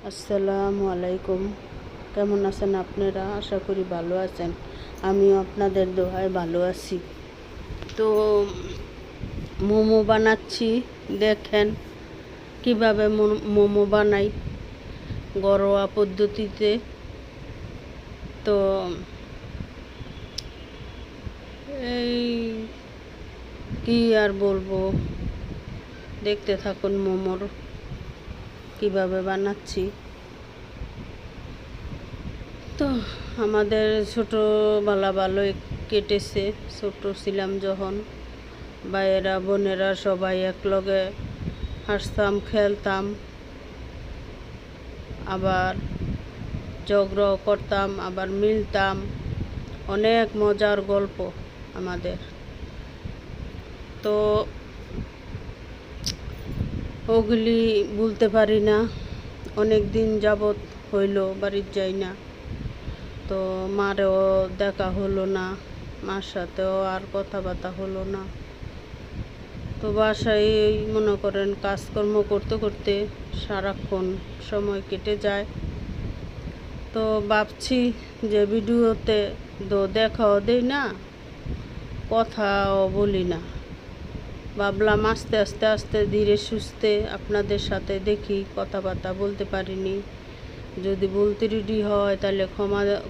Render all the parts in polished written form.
আসসালামু আলাইকুম। কেমন আছেন আপনারা? আশা করি ভালো আছেন। আমিও আপনাদের দোয়ায় ভালো আছি। তো মোমো বানাচ্ছি, দেখেন কিভাবে মোমো বানাই ঘরোয়া পদ্ধতিতে। তো এই কি আর বলবো, দেখতে থাকুন মোমোর কিভাবে বানাচ্ছি। তো আমাদের ছোটোবেলা ভালোই কেটেছে। ছোট ছিলাম যখন, ভাইয়েরা বোনেরা সবাই একলগে হাসতাম, খেলতাম, আবার ঝগড়াও করতাম, আবার মিলতাম। অনেক মজার গল্প আমাদের। তো ওগুলি ভুলতে পারি না। অনেক দিন যাবৎ হইল বাড়ির যাই না, তো মারেও দেখা হলো না, মার সাথেও আর কথাবার্তা হলো না। তো বাসায় মনে করেন কাজকর্ম করতে করতে সারাক্ষণ সময় কেটে যায়। তো ভাবছি যে ভিডিওতে তো দেখাও দেই না, কথাও বলি না। ভাবলাম আস্তে আস্তে আস্তে ধীরে সুস্থে আপনাদের সাথে দেখি কথাবার্তা বলতে পারিনি। যদি বলতে রেডি হয় তাহলে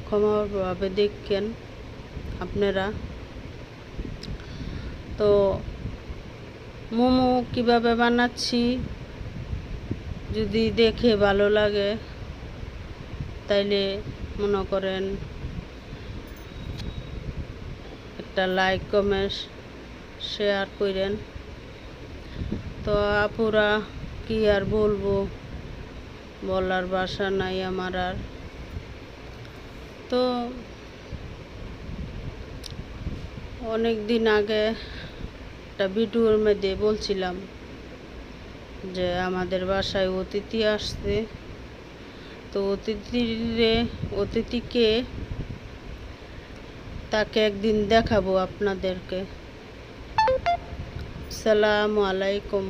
ক্ষমাভাবে দেখেন আপনারা। তো মোমো কিভাবে বানাচ্ছি যদি দেখে ভালো লাগে তাইলে মনে করেন একটা লাইক কমেন্ট শেয়ার করেন। তো আপুরা কি আর বলবো, বলার ভাষা নাই আমার আর। তো অনেক দিন আগে একটা ভিডিওর মধ্যে বলছিলাম যে আমাদের বাসায় অতিথি আসছে। তো অতিথিকে তাকে একদিন দেখাবো আপনাদেরকে। আসসালামু আলাইকুম।